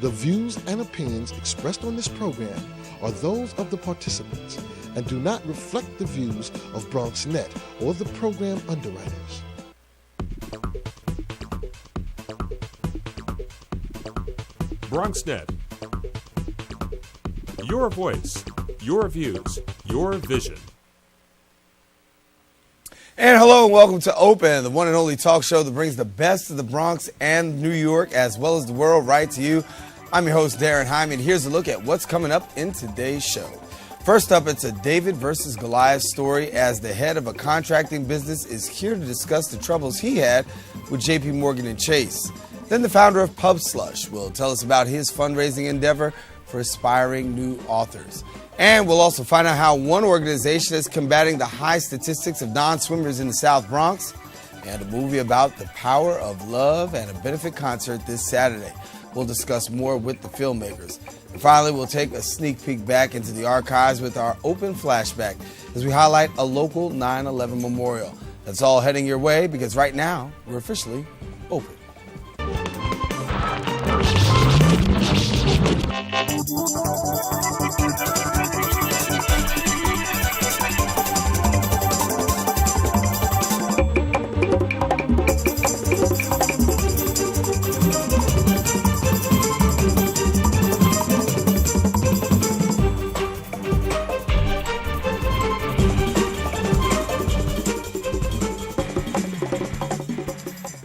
The views and opinions expressed on this program are those of the participants and do not reflect the views of BronxNet or the program underwriters. BronxNet. Your voice, your views, your vision. And hello and welcome to Open, the one and only talk show that brings the best of the Bronx and New York as well as the world right to you. I'm your host, Darren Hyman. Here's a look at what's coming up in today's show. First up, it's a David versus Goliath story as the head of a contracting business is here to discuss the troubles he had with JP Morgan and Chase. Then the founder of Pub Slush will tell us about his fundraising endeavor for aspiring new authors. And we'll also find out how one organization is combating the high statistics of non-swimmers in the South Bronx, and a movie about the power of love and a benefit concert this Saturday. We'll discuss more with the filmmakers. And finally, we'll take a sneak peek back into the archives with our Open Flashback as we highlight a local 9/11 memorial. That's all heading your way because right now, we're officially open.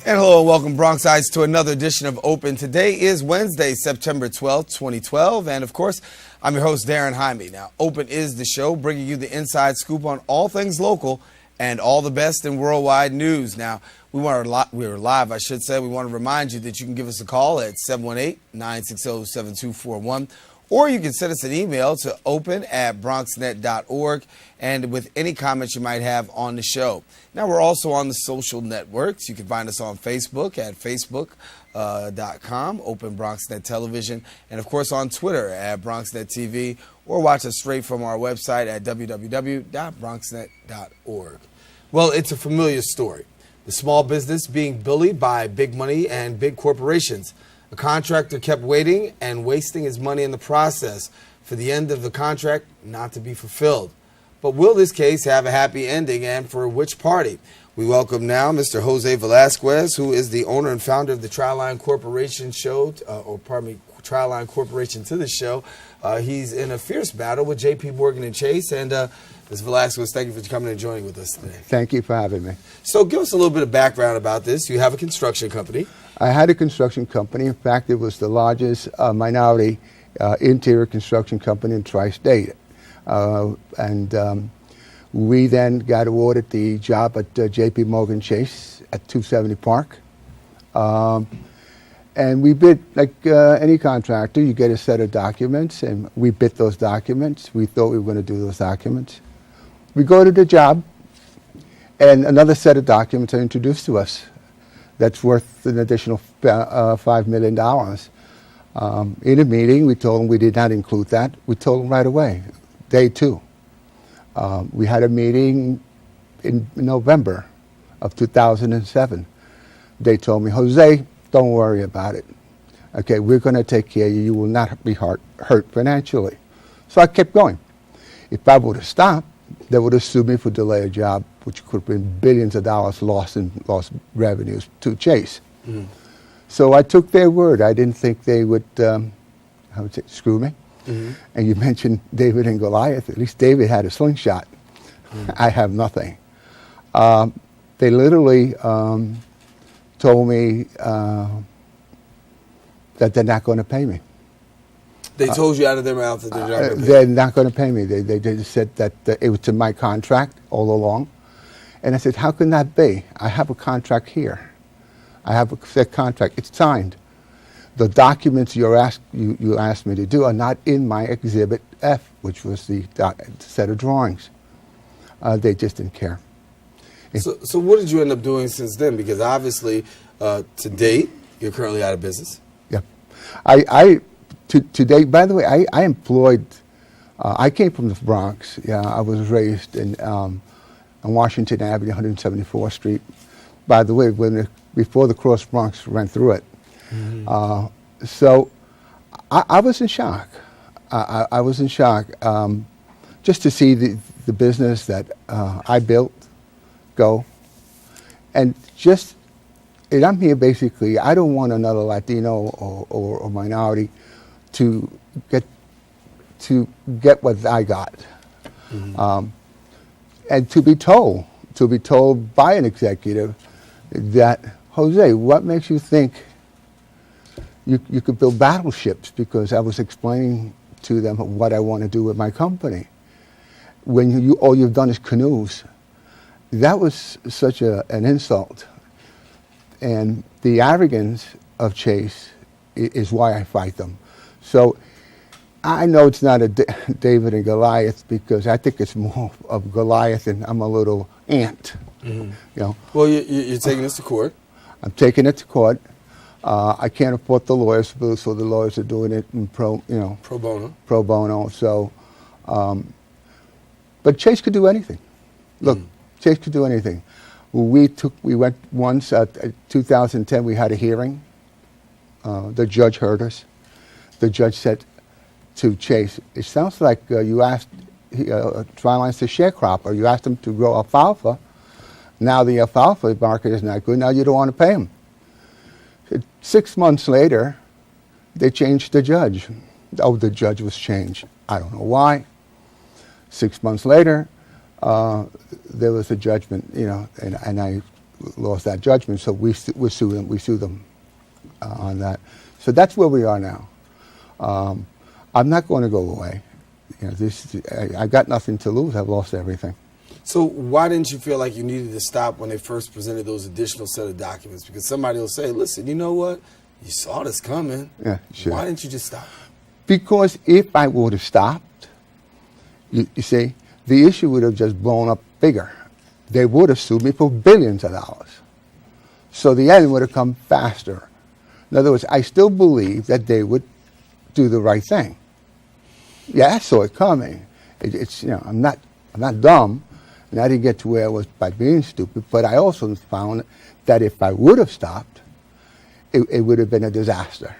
And hello and welcome, Bronxites, to another edition of Open. Today is Wednesday, September 12th, 2012. And of course, I'm your host, Darren Hyman. Now, Open is the show bringing you the inside scoop on all things local and all the best in worldwide news. Now, we're live, I should say. We want to remind you that you can give us a call at 718-960-7241. Or you can send us an email to open@bronxnet.org and with any comments you might have on the show. Now, we're also on the social networks. You can find us on Facebook at facebook.com, Open BronxNet Television, and of course on Twitter at BronxNet TV, or watch us straight from our website at www.bronxnet.org. Well, it's a familiar story. The small business being bullied by big money and big corporations. A contractor kept waiting and wasting his money in the process for the end of the contract not to be fulfilled. But will this case have a happy ending, and for which party? We welcome now Mr. Jose Velasquez, who is the owner and founder of the Triline Corporation Triline Corporation to the show. He's in a fierce battle with JP Morgan and Chase. And Ms. Velasquez, thank you for coming and joining with us today. Thank you for having me. So give us a little bit of background about this. You have a construction company. I had a construction company. In fact, it was the largest minority interior construction company in Tri-State. We then got awarded the job at JP Morgan Chase at 270 Park. And we bid, like any contractor, you get a set of documents, and we bid those documents. We thought we were going to do those documents. We go to the job, and another set of documents are introduced to us that's worth an additional $5 million. In a meeting, we told them we did not include that. We told them right away, day two. We had a meeting in November of 2007. They told me, Jose, don't worry about it. Okay, we're going to take care of you. You will not be hurt financially. So I kept going. If I would have stopped, they would have sued me for delay of job, which could have been billions of dollars lost in lost revenues to Chase. Mm. So I took their word. I didn't think they would, screw me. Mm-hmm. And you mentioned David and Goliath. At least David had a slingshot. Mm. I have nothing. They literally told me that they're not going to pay me. They told you out of their mouth that they're not going to pay you? They're not going to pay me. They just said that it was in my contract all along. And I said, how can that be? I have a contract here. I have a set contract. It's signed. The documents you asked me to do are not in my Exhibit F, which was the set of drawings. They just didn't care. So what did you end up doing since then? Because obviously, to date, you're currently out of business. Yeah. To date, by the way, I employed, I came from the Bronx. Yeah, I was raised in on Washington Avenue, 174th Street. By the way, before the Cross Bronx ran through it. Mm-hmm. So I was in shock. I was in shock just to see the business that I built go. And I'm here basically, I don't want another Latino or minority to get what I got. Mm-hmm. And to be told by an executive that, Jose, what makes you think you could build battleships? Because I was explaining to them what I want to do with my company. When all you've done is canoes. That was such an insult. And the arrogance of Chase is why I fight them. So I know it's not a David and Goliath, because I think it's more of Goliath and I'm a little ant. Mm-hmm. Well, you're taking this to court. I'm taking it to court. I can't afford the lawyers, so the lawyers are doing it in pro bono. Pro bono. So, but Chase could do anything. Look, Chase could do anything. We went once at 2010. We had a hearing. The judge heard us. The judge said to Chase, "It sounds like you asked Tri-Lines to sharecropper. You asked him to grow alfalfa. Now the alfalfa market is not good. Now you don't want to pay him." 6 months later, they changed the judge. Oh, the judge was changed. I don't know why. 6 months later, there was a judgment, and I lost that judgment. So we sued them on that. So that's where we are now. I'm not going to go away. I got nothing to lose. I've lost everything. So why didn't you feel like you needed to stop when they first presented those additional set of documents? Because somebody will say, listen, you know what? You saw this coming. Yeah, sure. Why didn't you just stop? Because if I would have stopped, you see, the issue would have just blown up bigger. They would have sued me for billions of dollars. So the end would have come faster. In other words, I still believe that they would do the right thing. Yeah, I saw it coming. I'm not dumb. And I didn't get to where I was by being stupid, but I also found that if I would have stopped, it would have been a disaster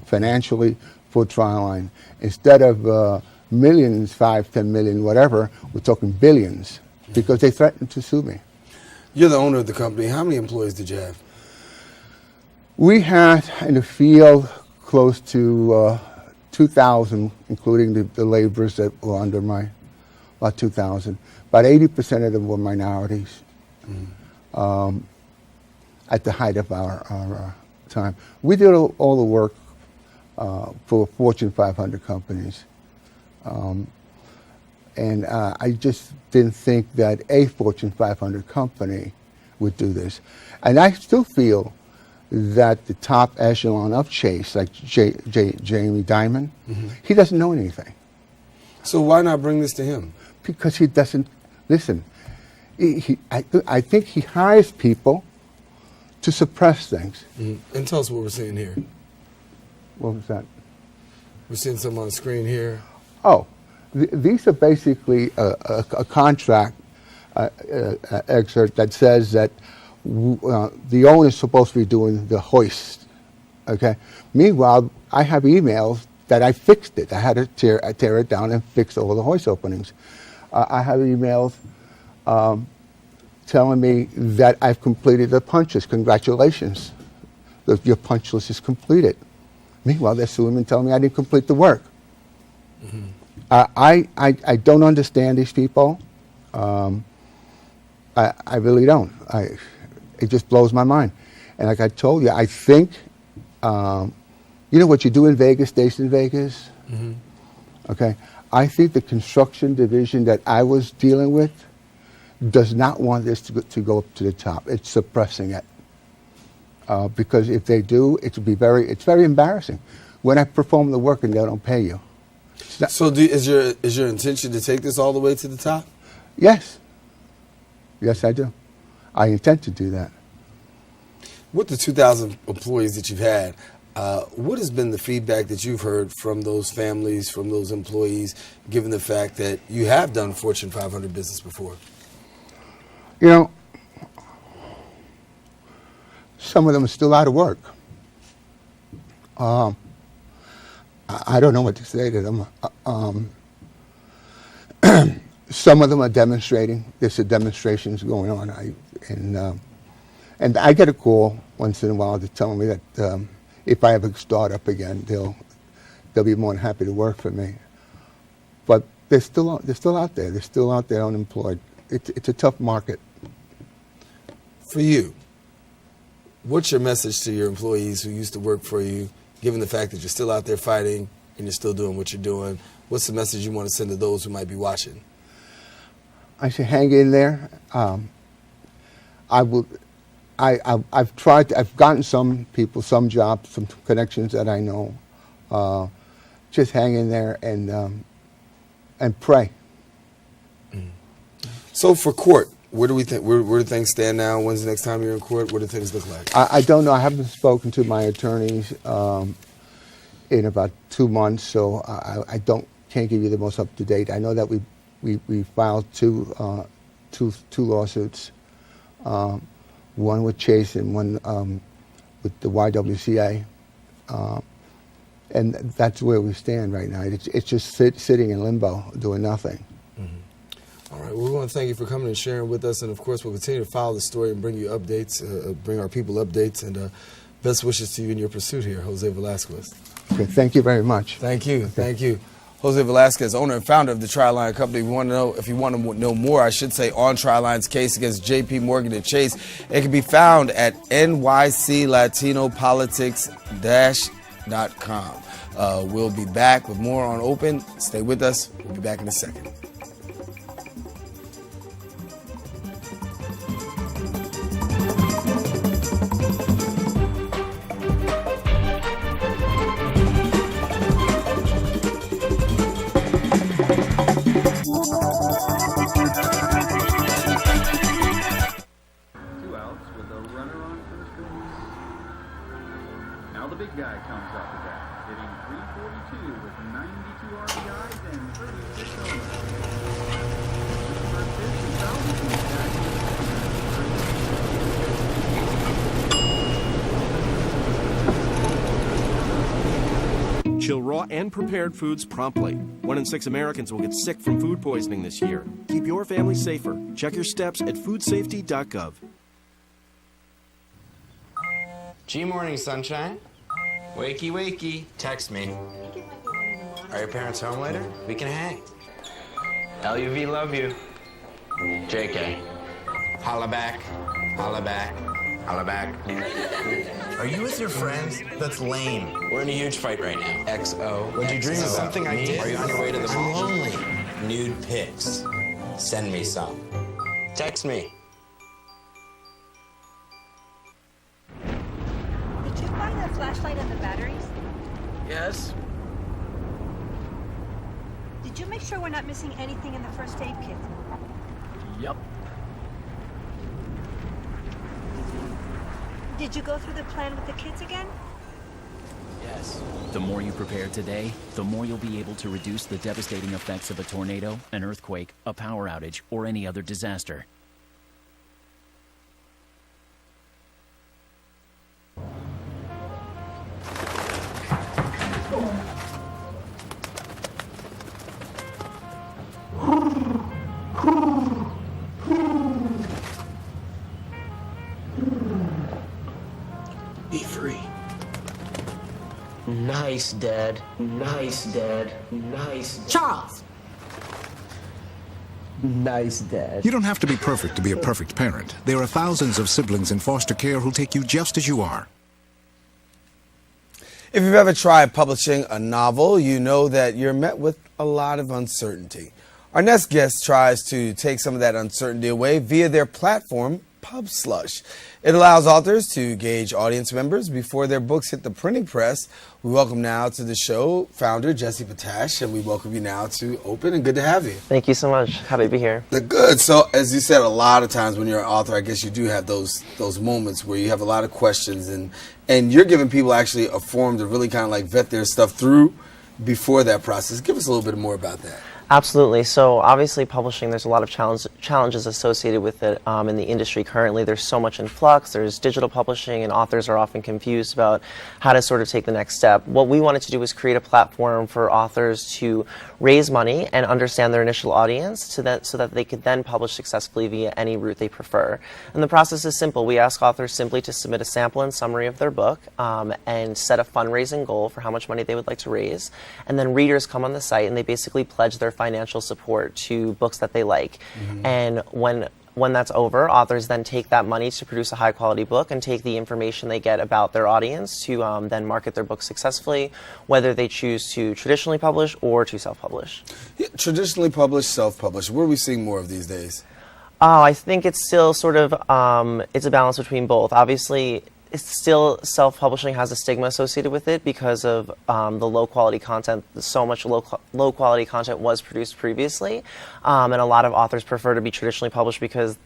financially for Tri-Line. Instead of millions, 5, 10 million, whatever, we're talking billions, because they threatened to sue me. You're the owner of the company. How many employees did you have? We had in the field close to 2,000, including the laborers that were under about 2,000. About 80% of them were minorities at the height of our time. We did all the work for Fortune 500 companies. And I just didn't think that a Fortune 500 company would do this. And I still feel that the top echelon of Chase, like Jamie Dimon, he doesn't know anything. So why not bring this to him? Because he doesn't listen. I think he hires people to suppress things. And tell us what we're seeing here. What was that? We're seeing something on the screen here. Oh, these are basically a contract excerpt that says that the owner is supposed to be doing the hoist. Okay. Meanwhile, I have emails that I fixed it. I had to tear it down and fix all the hoist openings. I have emails telling me that I've completed the punch list. Congratulations, your punch list is completed. Meanwhile, they're suing me and telling me I didn't complete the work. I don't understand these people. I really don't. It just blows my mind. And like I told you, I think, you know what you do in Vegas stays in Vegas? Okay. I think the construction division that I was dealing with does not want this to go up to the top. It's suppressing it. Because if they do, it's very embarrassing. When I perform the work and they don't pay you. So is your intention to take this all the way to the top? Yes. Yes, I do. I intend to do that. With the 2,000 employees that you've had, what has been the feedback that you've heard from those families, from those employees, given the fact that you have done Fortune 500 business before? You know, some of them are still out of work. I don't know what to say to them. Some of them are demonstrating. There's demonstrations going on, and I get a call once in a while to tell me that if I ever start up again, they'll be more than happy to work for me. But they're still out there. They're still out there unemployed. It's a tough market. For you, what's your message to your employees who used to work for you, given the fact that you're still out there fighting and you're still doing what you're doing? What's the message you want to send to those who might be watching? I say hang in there. I've tried. I've gotten some people, some jobs, some connections that I know. Just hang in there and pray. So for court, where do we think? Where do things stand now? When's the next time you're in court? What do things look like? I don't know. I haven't spoken to my attorneys in about 2 months, so I can't give you the most up to date. I know that we filed two lawsuits, one with Chase and one with the YWCA, and that's where we stand right now. It's just sitting in limbo, doing nothing. All right, well, we want to thank you for coming and sharing with us, and of course, we'll continue to follow the story and bring you updates, bring our people updates, and best wishes to you in your pursuit here, Jose Velasquez. Okay, thank you very much. Thank you, thank you. Jose Velasquez, owner and founder of the Tri-Line Company. If you want to know more, I should say, on Tri-Line's case against JP Morgan and Chase, it can be found at nyclatinopolitics-.com. We'll be back with more on Open. Stay with us. We'll be back in a second. Now the big guy comes up to bat, hitting .342 with 92 RBIs and 36 homers. Chill raw and prepared foods promptly. 1 in 6 Americans will get sick from food poisoning this year. Keep your family safer. Check your steps at foodsafety.gov. G-Morning, sunshine. Wakey, wakey. Text me. Are your parents home later? We can hang. LUV, love you. JK. Holla back. Holla back. Holla back. Are you with your friends? That's lame. We're in a huge fight right now. XO. What'd you dream about? Something I did. Are you on your way to the mall? I'm lonely. Nude pics. Send me some. Text me. Did you find the flashlight and the batteries? Yes. Did you make sure we're not missing anything in the first aid kit? Yep. Did you go through the plan with the kids again? Yes. The more you prepare today, the more you'll be able to reduce the devastating effects of a tornado, an earthquake, a power outage, or any other disaster. Be free. Nice, Dad. Nice, Dad. Nice, Dad. Charles! Nice, Dad. You don't have to be perfect to be a perfect parent. There are thousands of siblings in foster care who'll take you just as you are. If you've ever tried publishing a novel, you know that you're met with a lot of uncertainty. Our next guest tries to take some of that uncertainty away via their platform, PubSlush. It allows authors to gauge audience members before their books hit the printing press. We welcome now to the show founder Jesse Patash, and we welcome you now to Open, and good to have you. Thank you so much. Happy to be here. Good. So, as you said, a lot of times when you're an author, I guess you do have those moments where you have a lot of questions, and you're giving people actually a forum to really kind of like vet their stuff through before that process. Give us a little bit more about that. Absolutely. So obviously publishing, there's a lot of challenges associated with it in the industry currently. There's so much in flux. There's digital publishing, and authors are often confused about how to sort of take the next step. What we wanted to do was create a platform for authors to raise money and understand their initial audience so that they could then publish successfully via any route they prefer. And the process is simple. We ask authors simply to submit a sample and summary of their book and set a fundraising goal for how much money they would like to raise. And then readers come on the site and they basically pledge their financial support to books that they like. And when that's over, authors then take that money to produce a high-quality book and take the information they get about their audience to then market their book successfully, whether they choose to traditionally publish or to self-publish. Yeah, traditionally published, self-published. Where are we seeing more of these days? I think it's still sort of, it's a balance between both. Obviously, it's still self-publishing has a stigma associated with it because of the low-quality content. So much low-quality content was produced previously, and a lot of authors prefer to be traditionally published because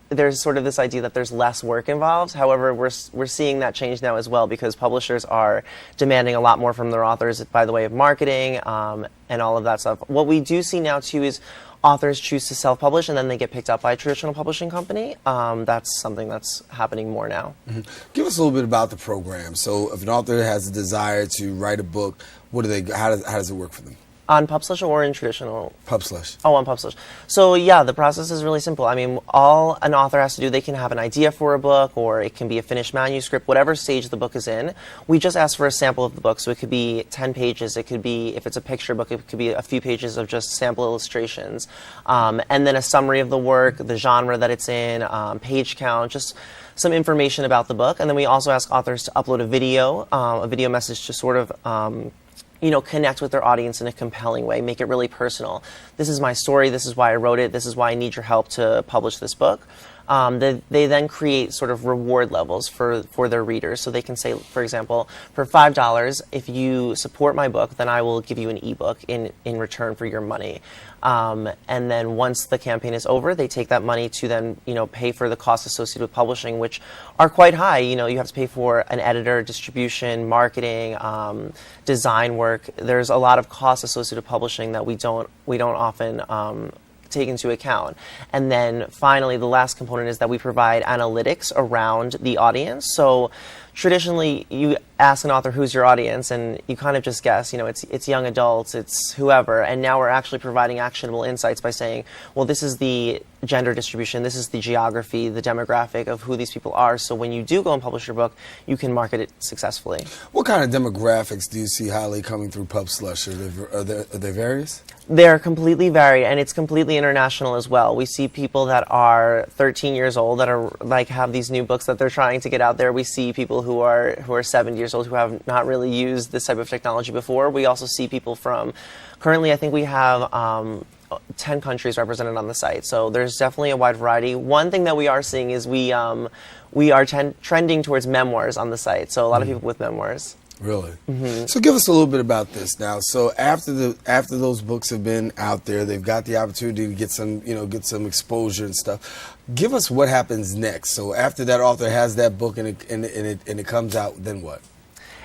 there's sort of this idea that there's less work involved. However, we're seeing that change now as well because publishers are demanding a lot more from their authors by the way of marketing and all of that stuff. What we do see now too is authors choose to self-publish and then they get picked up by a traditional publishing company. That's something that's happening more now. Give us a little bit about the program. So if an author has a desire to write a book, how does it work for them? On PubSlush or in traditional? PubSlush. Oh, on PubSlush. So yeah, the process is really simple. I mean, all an author has to do, they can have an idea for a book, or it can be a finished manuscript, whatever stage the book is in. We just ask for a sample of the book, so it could be 10 pages. It could be, if it's a picture book, it could be a few pages of just sample illustrations. And then a summary of the work, the genre that it's in, page count, just some information about the book. And then we also ask authors to upload a video message to sort of connect with their audience in a compelling way, make it really personal. This is my story, this is why I wrote it, this is why I need your help to publish this book. They then create sort of reward levels for their readers. So they can say, for example, for $5, if you support my book, then I will give you an ebook in return for your money. And then once the campaign is over, they take that money to then, pay for the costs associated with publishing, which are quite high. You have to pay for an editor, distribution, marketing, design work. There's a lot of costs associated with publishing that we don't often take into account. And then finally, the last component is that we provide analytics around the audience. So traditionally, you ask an author, who's your audience, and you kind of just guess, it's young adults, it's whoever, and now we're actually providing actionable insights by saying, well, this is the gender distribution, this is the geography, the demographic of who these people are, so when you do go and publish your book, you can market it successfully. What kind of demographics do you see highly coming through PubSlush? Are they various? They're completely varied, and it's completely international as well. We see people that are 13 years old that are have these new books that they're trying to get out there. We see people who are 70 years old who have not really used this type of technology before. We also see people from, currently I think we have 10 countries represented on the site, so there's definitely a wide variety. One thing that we are seeing is we are trending towards memoirs on the site, so a lot of people with memoirs. Really? So give us a little bit about this now. So after those books have been out there, they've got the opportunity to get some exposure and stuff. Give us what happens next. So after that author has that book and it comes out, then what?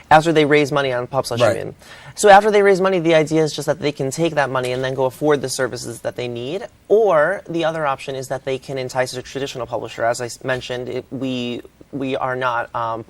After they raise money on PubSlush, right. You mean? So after they raise money, the idea is just that they can take that money and then go afford the services that they need. Or the other option is that they can entice a traditional publisher. As I mentioned, we are not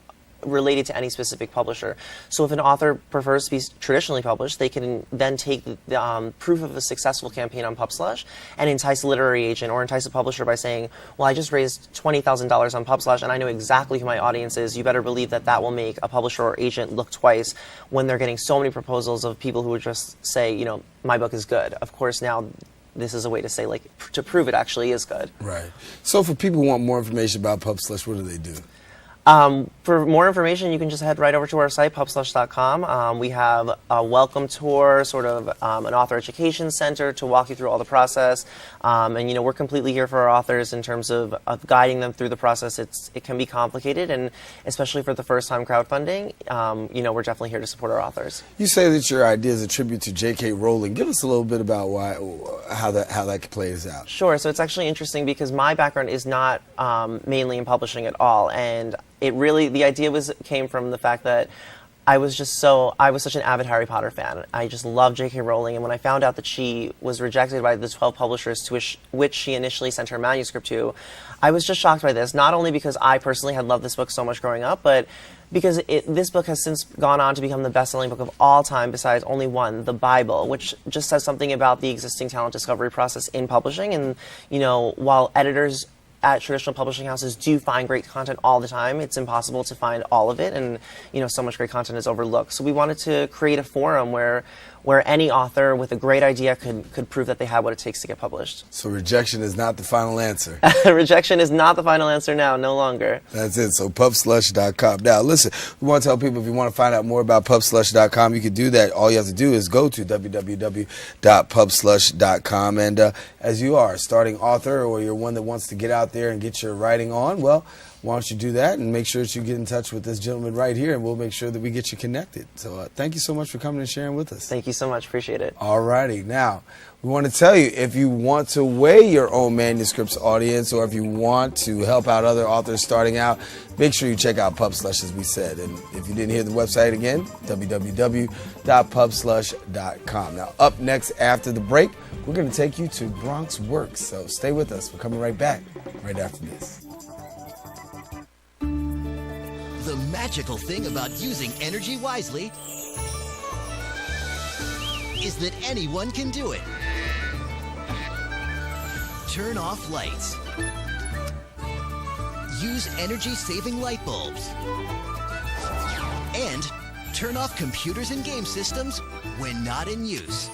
related to any specific publisher. So if an author prefers to be traditionally published, they can then take the proof of a successful campaign on PubSlush and entice a literary agent or entice a publisher by saying, well, I just raised $20,000 on PubSlush and I know exactly who my audience is. You better believe that that will make a publisher or agent look twice when they're getting so many proposals of people who would just say, my book is good. Of course, now this is a way to say, to prove it actually is good. Right. So for people who want more information about PubSlush, what do they do? For more information, you can just head right over to our site, pubslush.com. We have a welcome tour, sort of an author education center to walk you through all the process. And we're completely here for our authors in terms of guiding them through the process. It can be complicated, and especially for the first-time crowdfunding, we're definitely here to support our authors. You say that your idea is a tribute to J.K. Rowling. Give us a little bit about how that plays out. Sure. So it's actually interesting because my background is not mainly in publishing at all, and the idea came from the fact that I was such an avid Harry Potter fan. I just loved J.K. Rowling, and when I found out that she was rejected by the 12 publishers to which she initially sent her manuscript to, I was just shocked by this, not only because I personally had loved this book so much growing up, but because this book has since gone on to become the best-selling book of all time besides only one, the Bible, which just says something about the existing talent discovery process in publishing. And, you know, while editors at traditional publishing houses do find great content all the time, it's impossible to find all of it, and you know, so much great content is overlooked. So we wanted to create a forum where any author with a great idea could prove that they have what it takes to get published. So rejection is not the final answer. Rejection is not the final answer now, no longer. That's it. So pubslush.com. Now listen, we want to tell people if you want to find out more about pubslush.com, you can do that. All you have to do is go to www.pubslush.com. And as you are a starting author, or you're one that wants to get out there and get your writing on, well, why don't you do that and make sure that you get in touch with this gentleman right here, and we'll make sure that we get you connected. So thank you so much for coming and sharing with us. Thank you so much. Appreciate it. All righty. Now, we want to tell you, if you want to weigh your own manuscripts, audience, or if you want to help out other authors starting out, make sure you check out PubSlush, as we said. And if you didn't hear the website again, www.pubslush.com. Now, up next after the break, we're going to take you to Bronx Works. So stay with us. We're coming right back right after this. The magical thing about using energy wisely is that anyone can do it. Turn off lights. Use energy-saving light bulbs. And turn off computers and game systems when not in use.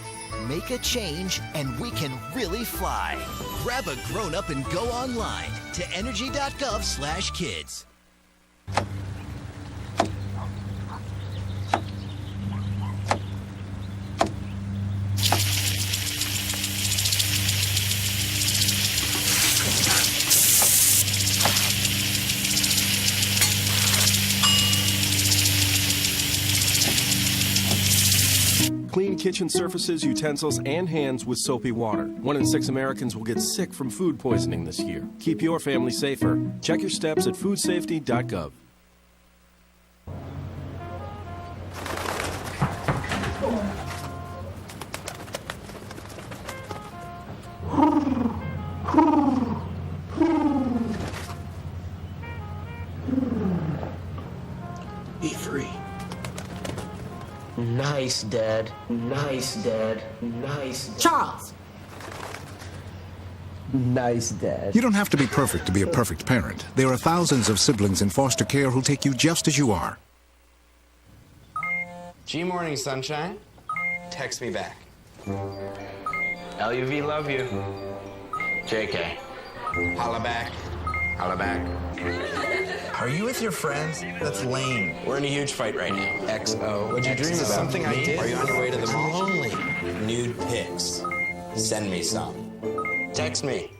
Make a change and we can really fly. Grab a grown-up and go online to energy.gov/kids. Clean kitchen surfaces, utensils, and hands with soapy water. 1 in 6 Americans will get sick from food poisoning this year. Keep your family safer. Check your steps at foodsafety.gov. Be free. Nice, Dad. Nice, Dad. Nice, Dad. Charles! Nice, Dad. You don't have to be perfect to be a perfect parent. There are thousands of siblings in foster care who'll take you just as you are. G morning, sunshine. Text me back. LUV, love you. JK. Holla back. Holla back. Are you with your friends? That's lame. We're in a huge fight right now. XO. What'd you dream about? Something I did. Are you on your way to the mall? Lonely. Nude pics. Send me some. Text me.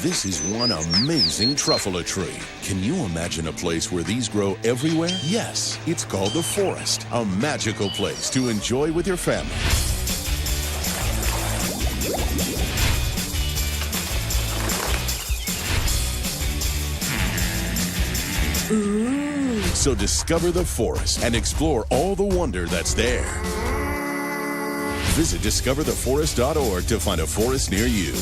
This is one amazing truffula tree. Can you imagine a place where these grow everywhere? Yes, it's called the forest, a magical place to enjoy with your family. Ooh. So discover the forest and explore all the wonder that's there. Visit discovertheforest.org to find a forest near you.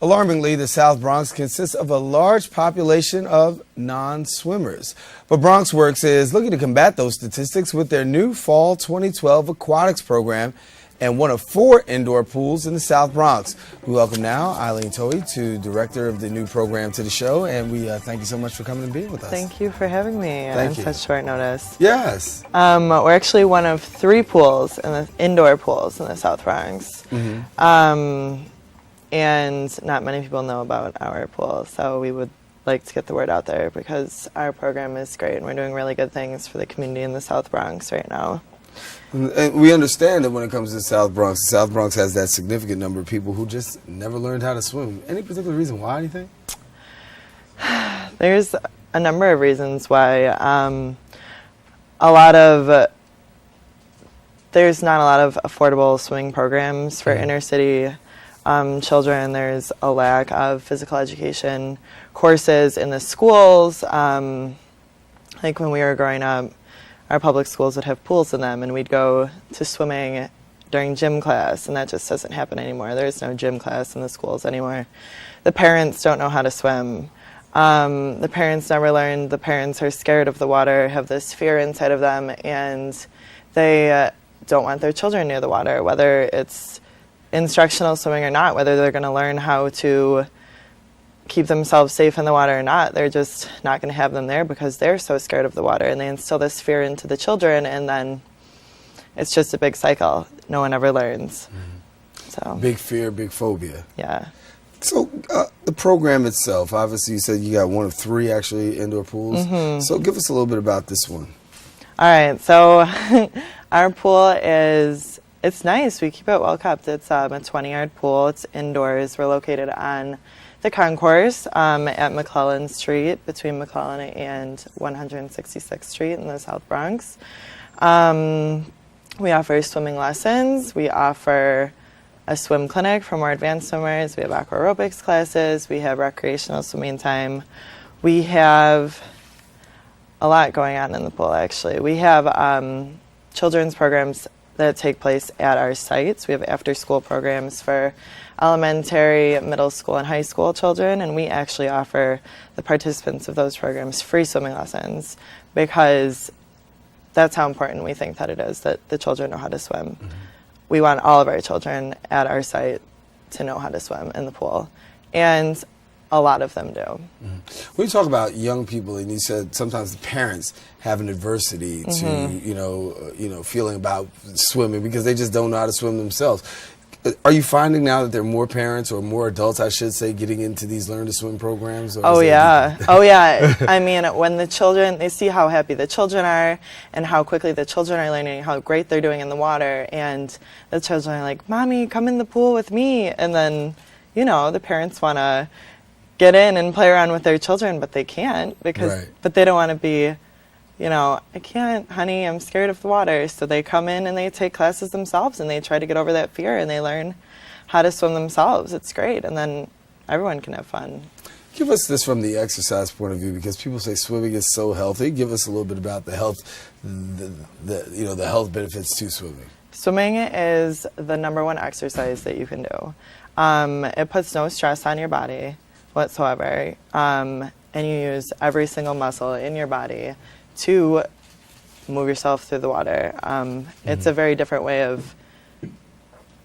Alarmingly, the South Bronx consists of a large population of non-swimmers. But Bronx Works is looking to combat those statistics with their new Fall 2012 Aquatics program and one of 4 indoor pools in the South Bronx. We welcome now Eileen Toey, director of the new program, to the show, and we thank you so much for coming and being with us. Thank you for having me on such short notice. Yes. We're actually one of 3 pools, indoor pools in the South Bronx. Mm-hmm. And not many people know about our pool, so we would like to get the word out there because our program is great and we're doing really good things for the community in the South Bronx right now. And we understand that when it comes to the South Bronx has that significant number of people who just never learned how to swim. Any particular reason why, do you think? There's a number of reasons why. There's not a lot of affordable swimming programs for inner city children. There's a lack of physical education courses in the schools. Like when we were growing up, our public schools would have pools in them, and we'd go to swimming during gym class, and that just doesn't happen anymore. There's no gym class in the schools anymore. The parents don't know how to swim. The parents never learned. The parents are scared of the water, have this fear inside of them, and they don't want their children near the water, whether it's instructional swimming or not, whether they're going to learn how to keep themselves safe in the water or not. They're just not going to have them there because they're so scared of the water, and they instill this fear into the children, and then it's just a big cycle. No one ever learns. So big fear, big phobia. Yeah. So the program itself, obviously you said you got one of 3 actually indoor pools. So give us a little bit about this one. All right, so our pool it's nice. We keep it well kept. It's a 20-yard pool. It's indoors. We're located on the concourse at McClellan Street, between McClellan and 166th Street in the South Bronx. We offer swimming lessons. We offer a swim clinic for more advanced swimmers. We have aqua aerobics classes. We have recreational swimming time. We have a lot going on in the pool, actually. We have children's programs that take place at our sites. We have after-school programs for elementary, middle school, and high school children, and we actually offer the participants of those programs free swimming lessons because that's how important we think that it is, that the children know how to swim. We want all of our children at our site to know how to swim in the pool, and a lot of them do. When you talk about young people, and you said sometimes the parents have an adversity to, you know, feeling about swimming because they just don't know how to swim themselves. Are you finding now that there are more parents, or more adults, I should say, getting into these Learn to Swim programs? Oh, yeah. Oh, yeah. I mean, when the children, they see how happy the children are and how quickly the children are learning, how great they're doing in the water, and the children are like, Mommy, come in the pool with me. And then, you know, the parents want to get in and play around with their children, but they can't because, but they don't want to be, you know, I can't, honey, I'm scared of the water. So they come in and they take classes themselves and they try to get over that fear and they learn how to swim themselves. It's great. And then everyone can have fun. Give us this from the exercise point of view, because people say swimming is so healthy. Give us a little bit about the health, the health benefits to swimming. Swimming is the #1 exercise that you can do. It puts no stress on your body whatsoever, and you use every single muscle in your body to move yourself through the water. It's a very different way of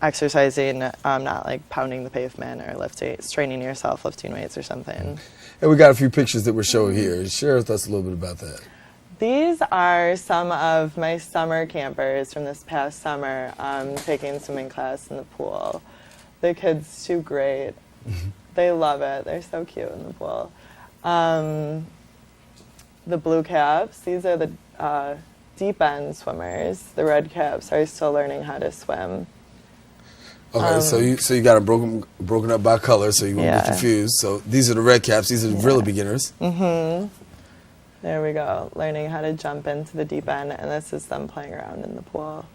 exercising, not like pounding the pavement or straining yourself, lifting weights or something. And we got a few pictures that we're showing here. Share with us a little bit about that. These are some of my summer campers from this past summer taking swimming class in the pool. The kids do great. They love it. They're so cute in the pool. The blue caps, these are the deep end swimmers. The red caps are still learning how to swim. Okay, so you got it broken up by color, so you won't get confused. So these are the red caps. These are the really beginners. There we go, learning how to jump into the deep end, and this is them playing around in the pool.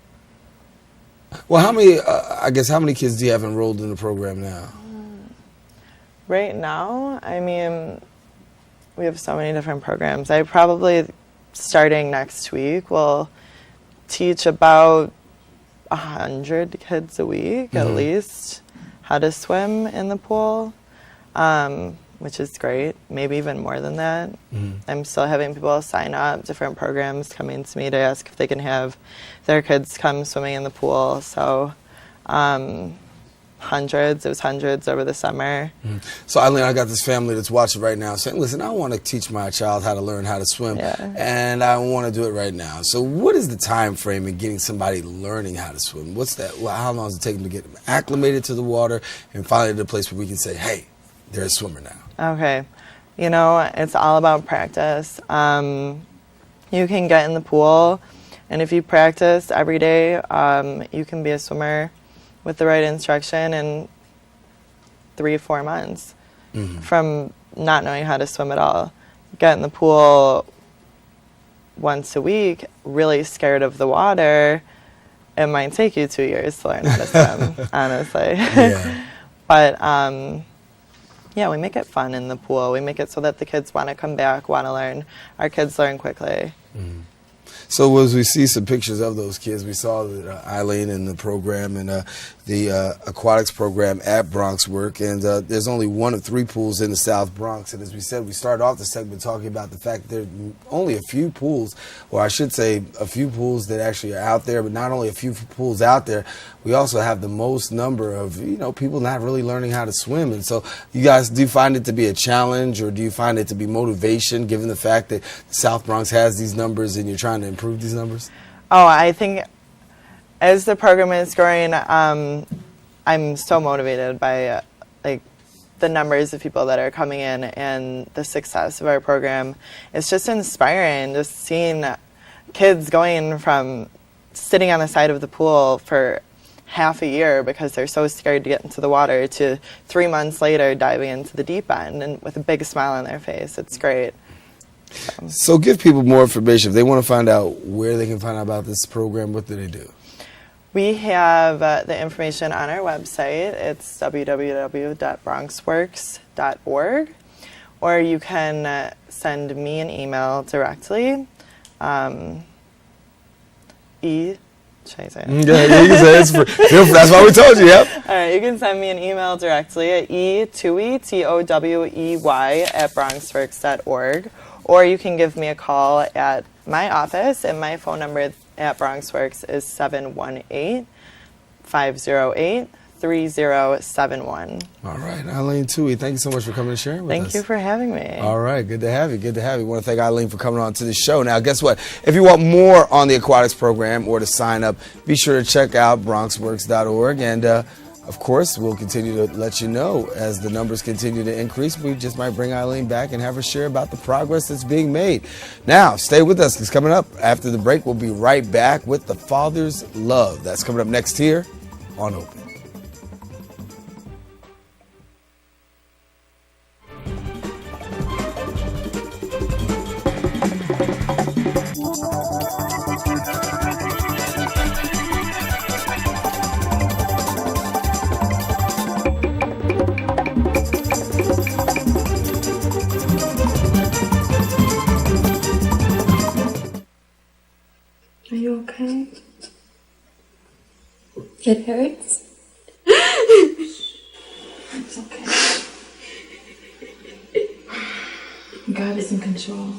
Well, how many kids do you have enrolled in the program now? Right now, I mean, we have so many different programs. I probably, starting next week, will teach about 100 kids a week, at least, how to swim in the pool, which is great. Maybe even more than that. I'm still having people sign up, different programs coming to me to ask if they can have their kids come swimming in the pool. So it was hundreds over the summer. So Eileen, I got this family that's watching right now saying, listen, I want to teach my child how to learn how to swim, and I want to do it right now. So what is the time frame in getting somebody learning how to swim? What's that? Well, how long does it take them to get them acclimated to the water and finally to the place where we can say, hey, they're a swimmer now? Okay. You know, it's all about practice. You can get in the pool, and if you practice every day, you can be a swimmer with the right instruction in 3 or 4 months from not knowing how to swim at all. Get in the pool once a week, really scared of the water, it might take you 2 years to learn how to swim, honestly. But yeah, we make it fun in the pool. We make it so that the kids want to come back, want to learn. Our kids learn quickly. So as we see some pictures of those kids, we saw that Eileen in the program and the aquatics program at Bronx Work, and there's only one of 3 pools in the South Bronx. And as we said, we started off the segment talking about the fact that there are only a few pools, or I should say a few pools that actually are out there, but not only a few pools out there, we also have the most number of, people not really learning how to swim. And so you guys, do you find it to be a challenge, or do you find it to be motivation, given the fact that the South Bronx has these numbers and you're trying to improve these numbers? Oh, I think as the program is growing, I'm so motivated by like the numbers of people that are coming in and the success of our program. It's just inspiring, just seeing kids going from sitting on the side of the pool for half a year because they're so scared to get into the water to 3 months later diving into the deep end and with a big smile on their face. It's great. So give people more information. If they want to find out where they can find out about this program, what do they do? We have the information on our website. It's www.bronxworks.org, or you can send me an email directly. Should I say it? Yeah, you can say it's that's why we told you, yep. All right, you can send me an email directly at towey@bronxworks.org, or you can give me a call at my office, and my phone number at Bronxworks is 718-508-3071. All right, Eileen Toohey, thank you so much for coming and sharing with us. Thank you for having me. All right, good to have you. Good to have you. I want to thank Eileen for coming on to the show. Now, guess what? If you want more on the aquatics program or to sign up, be sure to check out bronxworks.org. And, of course, we'll continue to let you know as the numbers continue to increase. We just might bring Eileen back and have her share about the progress that's being made. Now, stay with us, because coming up after the break, we'll be right back with The Father's Love. That's coming up next here on Open. Are you okay? It hurts. It's okay. God is in control.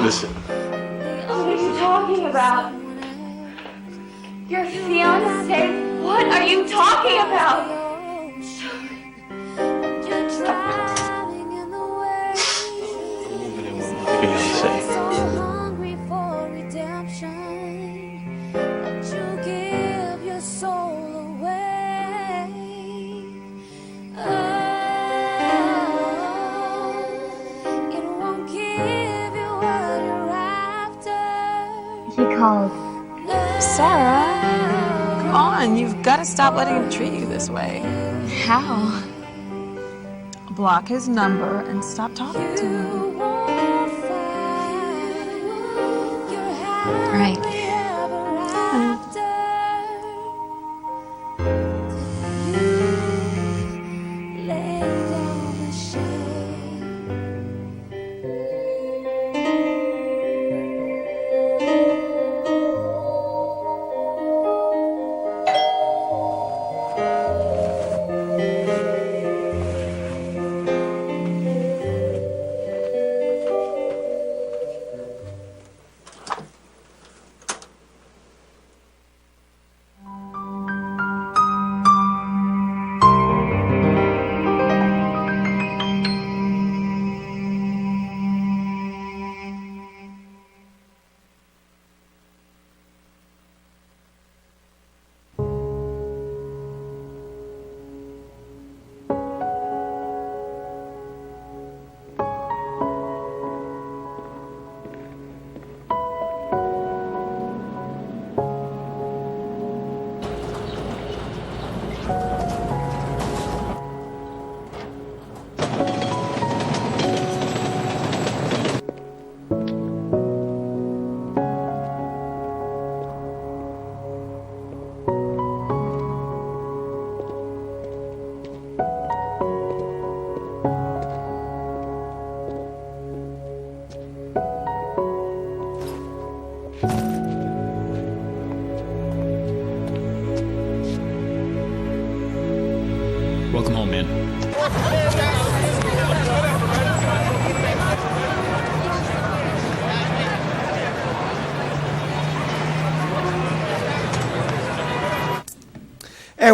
Listen. What are you talking about? Your fiance? What are you talking about? Sarah, come on, you've got to stop letting him treat you this way. How? Block his number and stop talking to him. Right.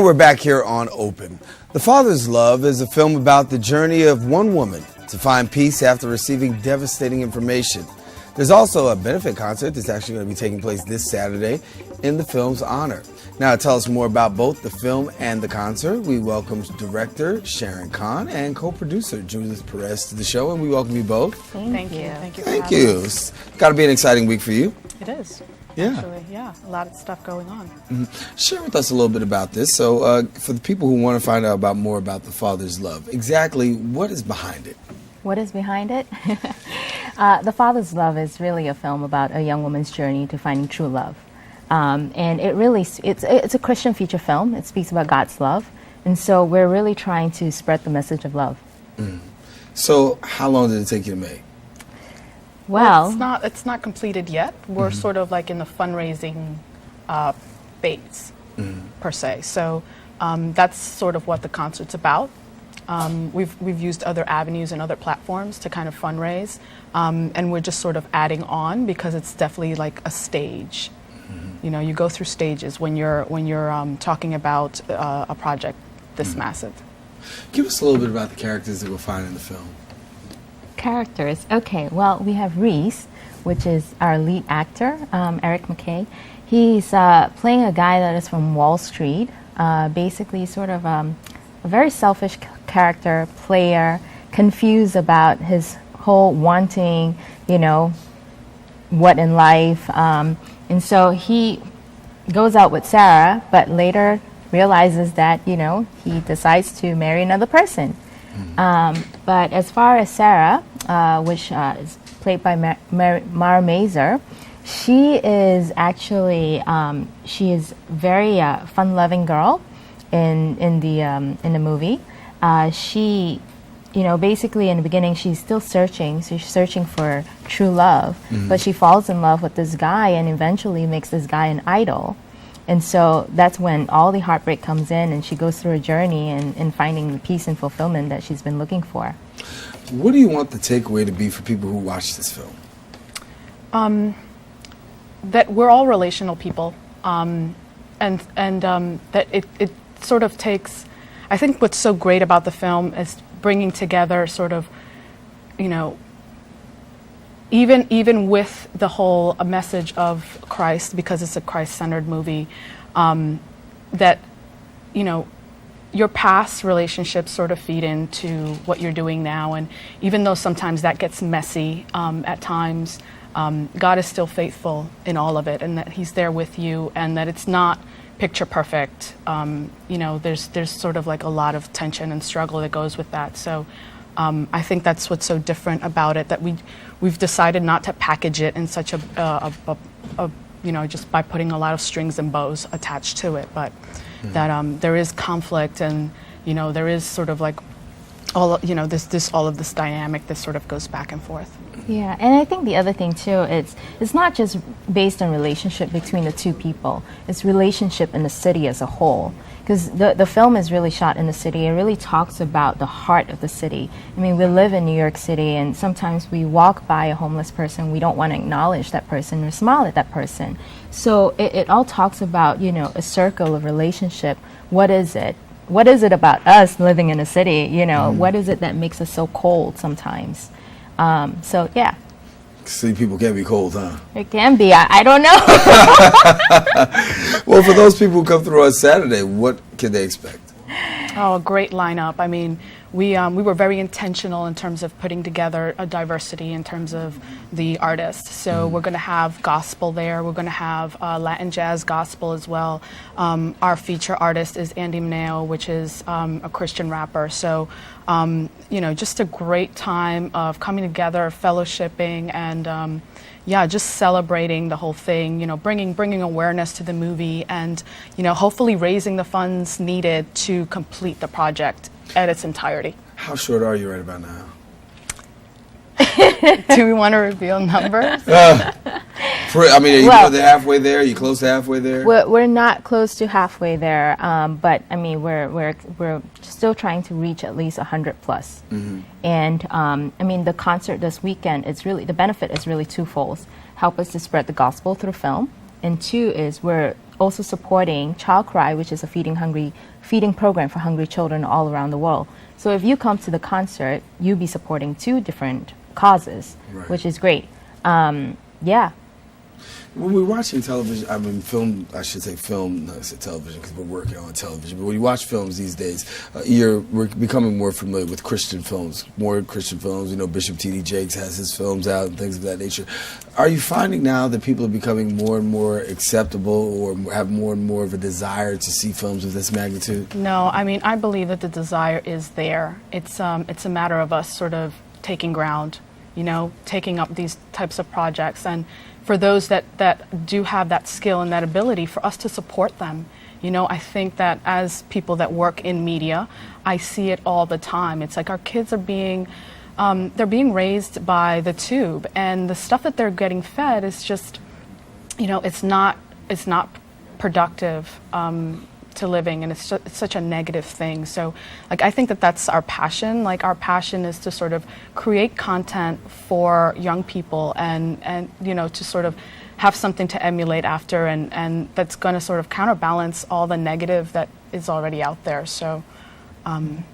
And we're back here on Open. The Father's Love is a film about the journey of one woman to find peace after receiving devastating information. There's also a benefit concert that's actually going to be taking place this Saturday in the film's honor. Now, to tell us more about both the film and the concert, we welcome director Sharon Kahn and co-producer Judith Perez to the show, and we welcome you both. Thank you. Thank you. Thank you. It's got to be an exciting week for you. It is. Yeah. Actually, yeah, a lot of stuff going on. Share with us a little bit about this. So, for the people who want to find out more about The Father's Love, exactly what is behind it? What is behind it? The Father's Love is really a film about a young woman's journey to finding true love. And it's a Christian feature film. It speaks about God's love. And so we're really trying to spread the message of love. So how long did it take you to make? Well, it's not completed yet. We're sort of like in the fundraising phase, per se. So that's sort of what the concert's about. We've used other avenues and other platforms to kind of fundraise, and we're just sort of adding on because it's definitely like a stage. You know, you go through stages when you're talking about a project this massive. Give us a little bit about the characters that we'll find in the film. Characters. Okay, well, we have Reese, which is our lead actor, Eric McKay. He's playing a guy that is from Wall Street, basically sort of a very selfish character, player, confused about his whole wanting, you know, what in life. And so he goes out with Sarah, but later realizes that, you know, he decides to marry another person. But as far as Sarah, which is played by Mara Mazer, she is actually she is very fun-loving girl in the movie. She, you know, basically in the beginning she's still searching. So she's searching for true love, but she falls in love with this guy and eventually makes this guy an idol. And so that's when all the heartbreak comes in and she goes through a journey in finding the peace and fulfillment that she's been looking for. What do you want the takeaway to be for people who watch this film? That we're all relational people, and that it sort of takes, I think what's so great about the film is bringing together sort of, you know, even with the whole message of Christ, because it's a Christ-centered movie, that, you know, your past relationships sort of feed into what you're doing now. And even though sometimes that gets messy at times, God is still faithful in all of it, and that he's there with you, and that it's not picture perfect. You know, there's sort of like a lot of tension and struggle that goes with that. So I think that's what's so different about it, that we've decided not to package it in such a you know, just by putting a lot of strings and bows attached to it, but that there is conflict, and, you know, there is sort of like all of this dynamic that sort of goes back and forth. Yeah, and I think the other thing too, it's not just based on relationship between the two people. It's relationship in the city as a whole. Because the film is really shot in the city. It really talks about the heart of the city. I mean, we live in New York City, and sometimes we walk by a homeless person, we don't want to acknowledge that person or smile at that person. So it all talks about, you know, a circle of relationship. What is it? What is it about us living in a city? You know, what is it that makes us so cold sometimes? So, yeah. See, people can be cold, huh? It can be. I don't know. Well, for those people who come through on Saturday, what can they expect? Oh, a great lineup. I mean, we were very intentional in terms of putting together a diversity in terms of the artists. So we're going to have gospel there. We're going to have Latin jazz gospel as well. Our feature artist is Andy Mineo, which is a Christian rapper. So, you know, just a great time of coming together, fellowshipping, and yeah, just celebrating the whole thing, you know, bringing awareness to the movie, and, you know, hopefully raising the funds needed to complete the project at its entirety. How short are you right about now? Do we want to reveal numbers? I mean, are you more than halfway there? Are you close to halfway there? We're not close to halfway there, but I mean, we're still trying to reach at least 100 plus. And I mean, the concert this weekend, the benefit is really twofold. Help us to spread the gospel through film, and two is we're also supporting Child Cry, which is a feeding program for hungry children all around the world. So if you come to the concert, you'll be supporting 2 different causes, which is great. Yeah. When we're watching television, I mean film, I should say film, not say television because we're working on television, but when you watch films these days, we're becoming more familiar with Christian films, You know, Bishop T.D. Jakes has his films out and things of that nature. Are you finding now that people are becoming more and more acceptable or have more and more of a desire to see films of this magnitude? No, I mean, I believe that the desire is there. It's a matter of us sort of taking ground, you know, taking up these types of projects, and for those that do have that skill and that ability, for us to support them. You know, I think that as people that work in media, I see it all the time. It's like our kids are being raised by the tube, and the stuff that they're getting fed is just, you know, it's not productive to living, and it's such a negative thing. So, like, I think that that's our passion. Like, our passion is to sort of create content for young people, and you know, to sort of have something to emulate after, and that's going to sort of counterbalance all the negative that is already out there. So,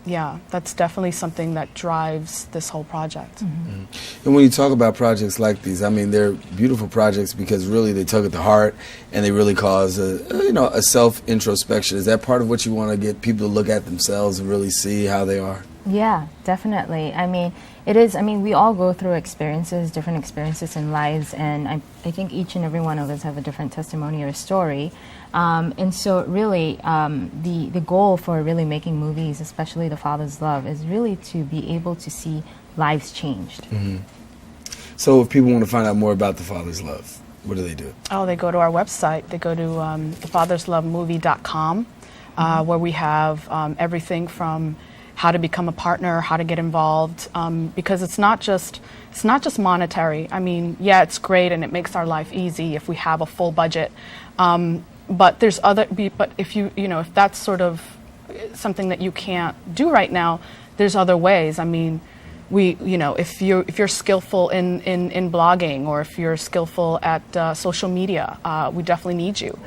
yeah, that's definitely something that drives this whole project. And when you talk about projects like these, I mean, they're beautiful projects because really they tug at the heart and they really cause a self-introspection. Is that part of what you want to get people to look at themselves and really see how they are? Yeah, definitely. I mean, it is. I mean, we all go through experiences, different experiences in lives, and I think each and every one of us have a different testimony or story. And so really, the goal for really making movies, especially The Father's Love, is really to be able to see lives changed. So if people want to find out more about The Father's Love, what do they do? Oh, they go to our website. They go to thefatherslovemovie.com, where we have everything from how to become a partner, how to get involved, because it's not just monetary. I mean, yeah, it's great and it makes our life easy if we have a full budget. But there's but if if that's sort of something that you can't do right now, there's other ways. I mean, if you're skillful in blogging, or if you're skillful at social media, we definitely need you.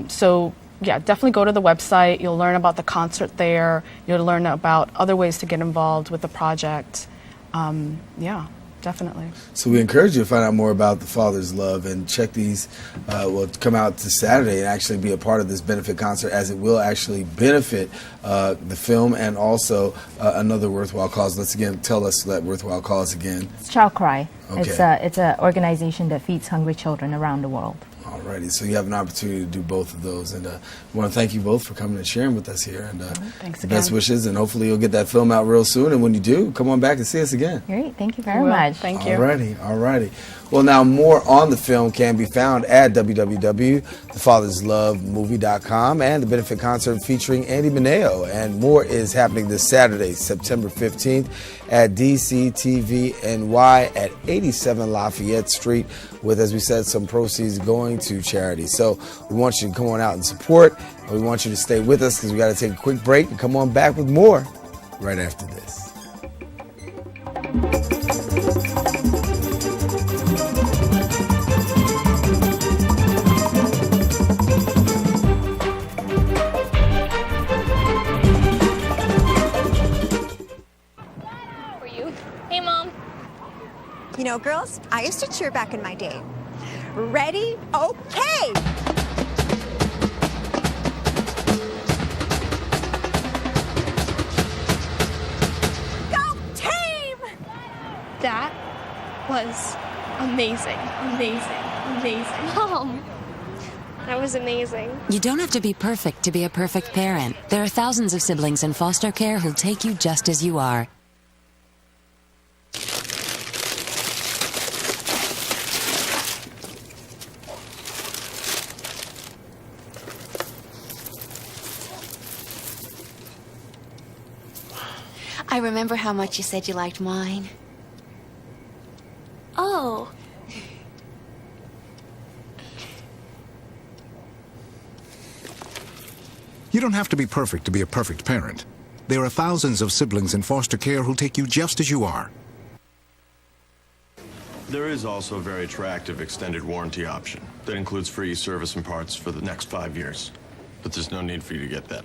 So yeah, definitely go to the website. You'll learn about the concert there. You'll learn about other ways to get involved with the project. Yeah, definitely. So we encourage you to find out more about The Father's Love and check these, come out to Saturday and actually be a part of this benefit concert, as it will actually benefit the film and also another worthwhile cause. Let's again tell us that worthwhile cause again. It's Child Cry. Okay. It's an organization that feeds hungry children around the world. Alrighty, so you have an opportunity to do both of those, and I want to thank you both for coming and sharing with us here, and thanks again. Best wishes, and hopefully you'll get that film out real soon, and when you do, come on back and see us again. Great, thank you very much. Thank you. Alrighty. Well, now more on the film can be found at www.thefatherslovemovie.com, and the benefit concert featuring Andy Mineo, and more is happening this Saturday, September 15th at DCTV-NY at 87 Lafayette Street, with, as we said, some proceeds going to charity. So we want you to come on out and support, and we want you to stay with us because we got to take a quick break and come on back with more right after this. Hey, Mom. You know, girls, I used to cheer back in my day. Ready? Okay! Go team! That was amazing. Mom, that was amazing. You don't have to be perfect to be a perfect parent. There are thousands of siblings in foster care who'll take you just as you are. I remember how much you said you liked mine. Oh. You don't have to be perfect to be a perfect parent. There are thousands of siblings in foster care who'll take you just as you are. There is also a very attractive extended warranty option that includes free service and parts for the next 5 years. But there's no need for you to get that.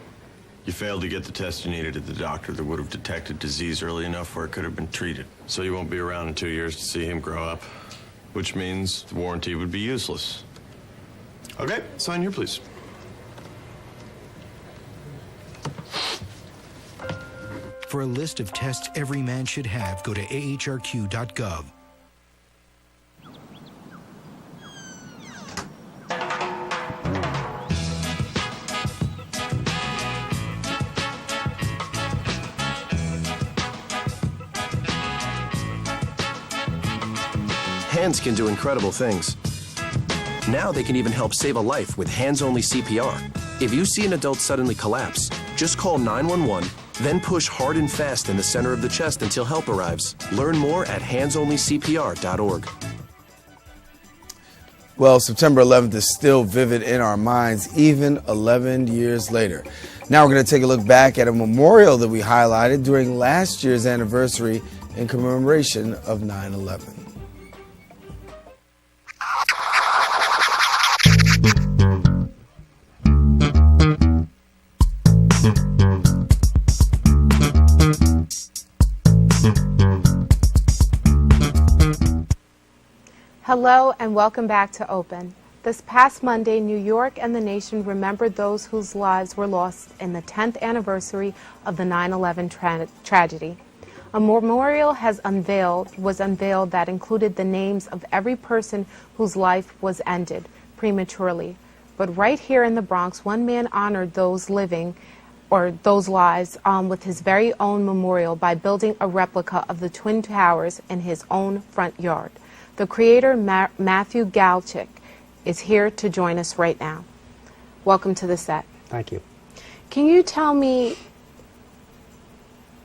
You failed to get the test you needed at the doctor that would have detected disease early enough where it could have been treated. So you won't be around in 2 years to see him grow up, which means the warranty would be useless. Okay, sign here, please. For a list of tests every man should have, go to ahrq.gov. Hands can do incredible things. Now they can even help save a life with hands-only CPR. If you see an adult suddenly collapse, just call 911, then push hard and fast in the center of the chest until help arrives. Learn more at handsonlycpr.org. Well, September 11th is still vivid in our minds, even 11 years later. Now we're going to take a look back at a memorial that we highlighted during last year's anniversary in commemoration of 9/11. Hello and welcome back to Open. This past Monday, New York and the nation remembered those whose lives were lost in the 10th anniversary of the 9/11 tragedy. A memorial was unveiled that included the names of every person whose life was ended prematurely. But right here in the Bronx, one man honored those living or those lives with his very own memorial by building a replica of the Twin Towers in his own front yard. The creator, Matthew Galchik, is here to join us right now. Welcome to the set. Thank you. Can you tell me,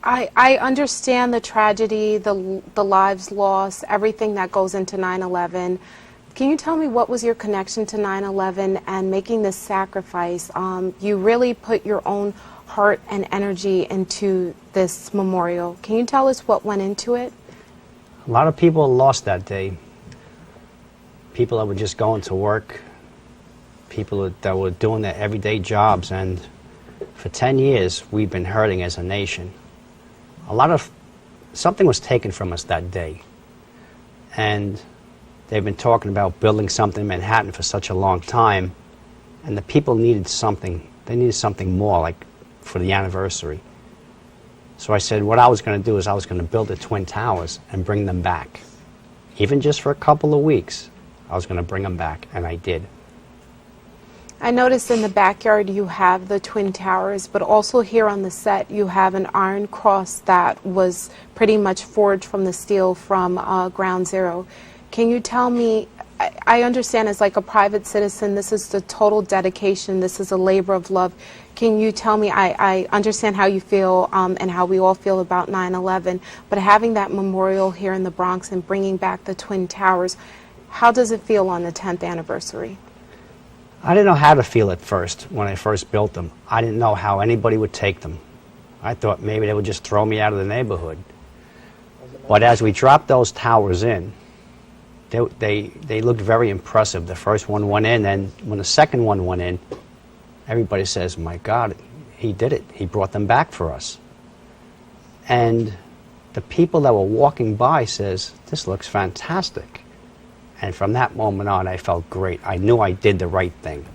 I understand the tragedy, the lives lost, everything that goes into 9/11. Can you tell me what was your connection to 9/11 and making this sacrifice? You really put your own heart and energy into this memorial. Can you tell us what went into it? A lot of people lost that day. People that were just going to work, people that were doing their everyday jobs, and for 10 years we've been hurting as a nation. Something was taken from us that day, and they've been talking about building something in Manhattan for such a long time, and the people needed something. They needed something more, like for the anniversary. So I said what I was going to do is I was going to build the Twin Towers and bring them back. Even just for a couple of weeks, I was going to bring them back, and I did. I noticed in the backyard you have the Twin Towers, but also here on the set you have an iron cross that was pretty much forged from the steel from Ground Zero. Can you tell me, I understand as like a private citizen, this is the total dedication, this is a labor of love. Can you tell me, I understand how you feel and how we all feel about 9/11, but having that memorial here in the Bronx and bringing back the Twin Towers, how does it feel on the 10th anniversary? I didn't know how to feel at first when I first built them. I didn't know how anybody would take them. I thought maybe they would just throw me out of the neighborhood. But as we dropped those towers in, they looked very impressive. The first one went in, and when the second one went in, everybody says, my God, he did it. He brought them back for us. And the people that were walking by says, this looks fantastic. And from that moment on, I felt great. I knew I did the right thing.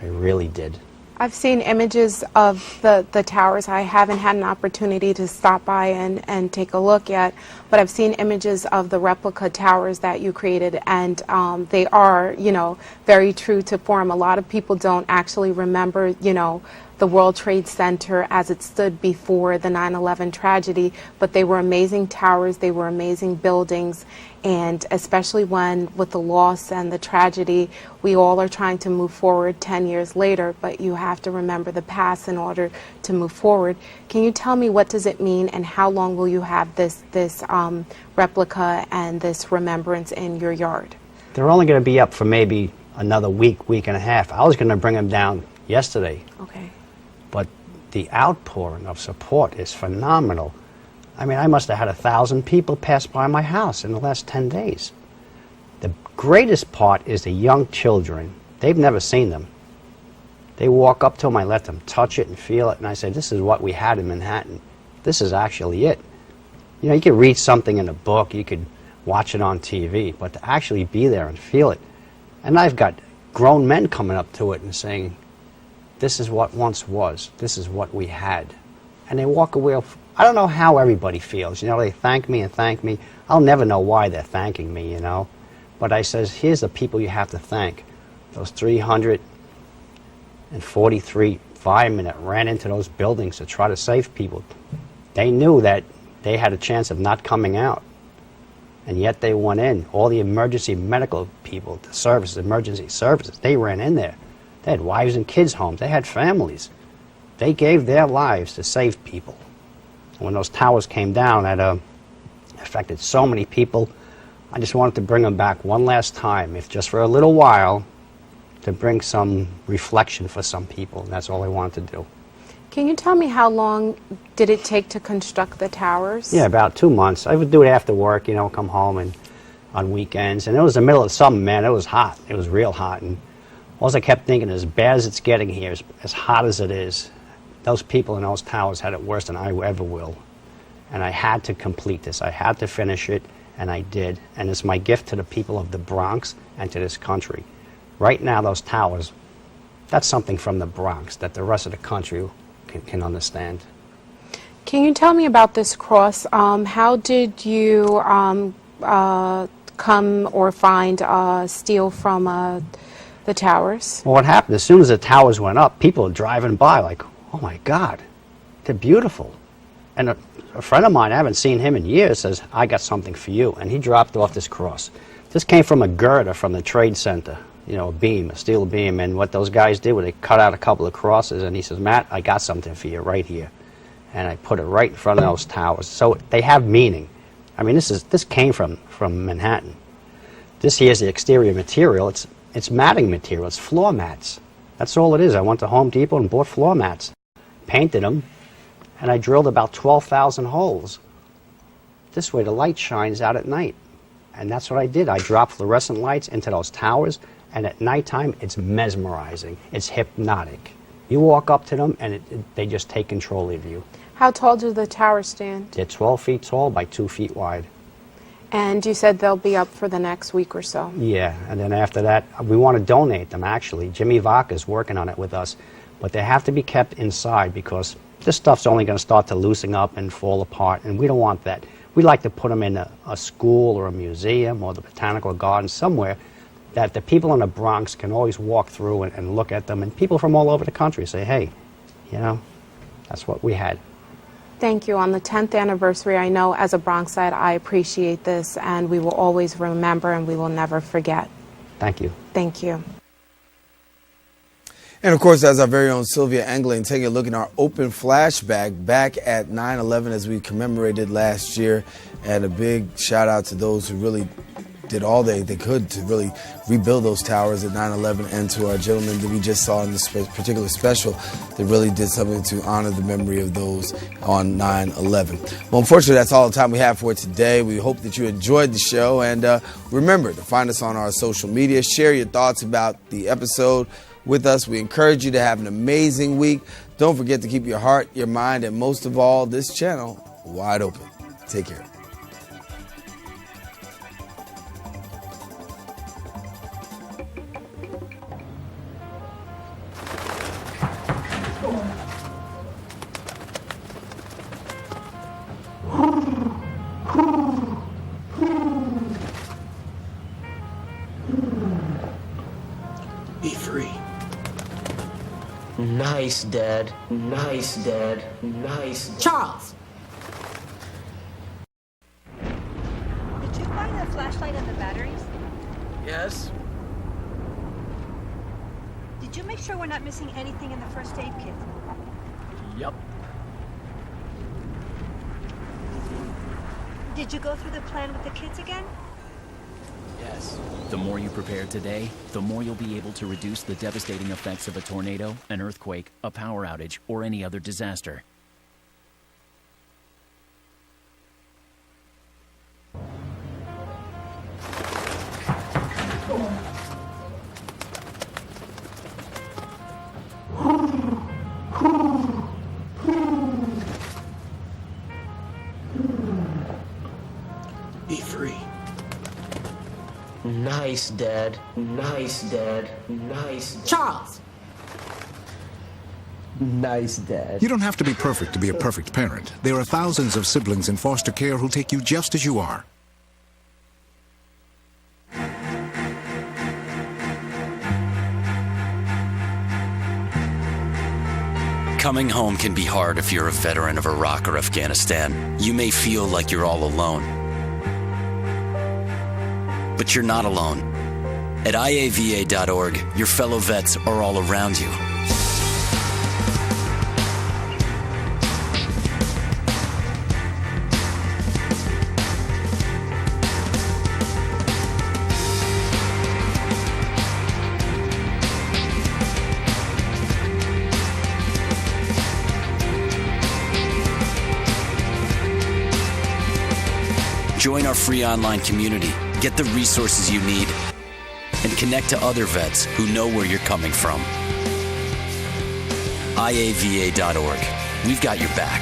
I really did. I've seen images of the towers. I haven't had an opportunity to stop by and take a look yet, but I've seen images of the replica towers that you created, and they are, very true to form. A lot of people don't actually remember, the World Trade Center as it stood before the 9/11 tragedy, but they were amazing towers, they were amazing buildings, and especially when with the loss and the tragedy, we all are trying to move forward 10 years later, but you have to remember the past in order to move forward. Can you tell me what does it mean and how long will you have this replica and this remembrance in your yard? They're only going to be up for maybe another week and a half. I was going to bring them down yesterday. Okay. But the outpouring of support is phenomenal. I mean, I must have had 1,000 people pass by my house in the last 10 days. The greatest part is the young children. They've never seen them. They walk up to them, I let them touch it and feel it, and I say, this is what we had in Manhattan. This is actually it. You know, you could read something in a book, you could watch it on TV, but to actually be there and feel it. And I've got grown men coming up to it and saying, this is what once was, this is what we had. And they walk away, I don't know how everybody feels, you know, they thank me and thank me. I'll never know why they're thanking me, you know. But I says, here's the people you have to thank. Those 343 firemen that ran into those buildings to try to save people. They knew that they had a chance of not coming out. And yet they went in. All the emergency medical people, the services, emergency services, they ran in there. They had wives and kids homes. They had families. They gave their lives to save people. And when those towers came down, that affected so many people. I just wanted to bring them back one last time, if just for a little while, to bring some reflection for some people. And that's all I wanted to do. Can you tell me how long did it take to construct the towers? Yeah, about 2 months. I would do it after work, you know, come home and on weekends. And it was the middle of summer, man. It was hot. It was real hot. And all I kept thinking, as bad as it's getting here, as hot as it is, those people in those towers had it worse than I ever will. And I had to complete this. I had to finish it, and I did. And it's my gift to the people of the Bronx and to this country. Right now, those towers, that's something from the Bronx that the rest of the country can understand. Can you tell me about this cross? How did you come or find steel from the towers? Well, what happened, as soon as the towers went up, people were driving by like, oh my God, they're beautiful. And a friend of mine, I haven't seen him in years, says, I got something for you. And he dropped off this cross. This came from a girder from the Trade Center, you know, a beam, a steel beam. And what those guys did was they cut out a couple of crosses, and he says, Matt, I got something for you right here. And I put it right in front of those towers. So they have meaning. I mean, this came from Manhattan. This here is the exterior material. It's matting material. It's floor mats. That's all it is. I went to Home Depot and bought floor mats, painted them, and I drilled about 12,000 holes. This way the light shines out at night. And that's what I did. I dropped fluorescent lights into those towers, and at nighttime it's mesmerizing. It's hypnotic. You walk up to them and they just take control of you. How tall do the towers stand? They're 12 feet tall by 2 feet wide. And you said they'll be up for the next week or so. Yeah, and then after that, we want to donate them, actually. Jimmy Vaca's working on it with us. But they have to be kept inside because this stuff's only going to start to loosen up and fall apart, and we don't want that. We like to put them in a school or a museum or the botanical garden, somewhere that the people in the Bronx can always walk through and look at them, and people from all over the country say, hey, you know, that's what we had. Thank you. On the 10th anniversary, I know as a Bronxite, I appreciate this, and we will always remember and we will never forget. Thank you. Thank you. And of course, as our very own Sylvia Angling taking a look at our open flashback back at 9/11 as we commemorated last year. And a big shout out to those who really did all they could to really rebuild those towers at 9/11, and to our gentlemen that we just saw in this particular special that really did something to honor the memory of those on 9/11. Well, unfortunately, that's all the time we have for today. We hope that you enjoyed the show, and remember to find us on our social media. Share your thoughts about the episode with us. We encourage you to have an amazing week. Don't forget to keep your heart, your mind, and most of all, this channel wide open. Take care. Be free. Nice, Dad. Nice, Dad. Nice. Charles! Did you find the flashlight and the batteries? Yes? Did you make sure we're not missing anything in the first aid kit? Yup. Did you go through the plan with the kids again? Yes. The more you prepare today, the more you'll be able to reduce the devastating effects of a tornado, an earthquake, a power outage, or any other disaster. Be free. Nice, Dad. Nice, Dad. Nice, Dad. Charles! Nice, Dad. You don't have to be perfect to be a perfect parent. There are thousands of siblings in foster care who'll take you just as you are. Coming home can be hard if you're a veteran of Iraq or Afghanistan. You may feel like you're all alone. But you're not alone. At IAVA.org, your fellow vets are all around you. Join our free online community, get the resources you need, and connect to other vets who know where you're coming from. IAVA.org. We've got your back.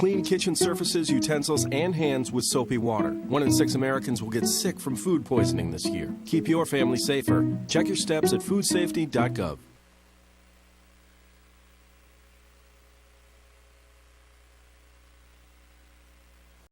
Clean kitchen surfaces, utensils, and hands with soapy water. 1 in 6 Americans will get sick from food poisoning this year. Keep your family safer. Check your steps at foodsafety.gov.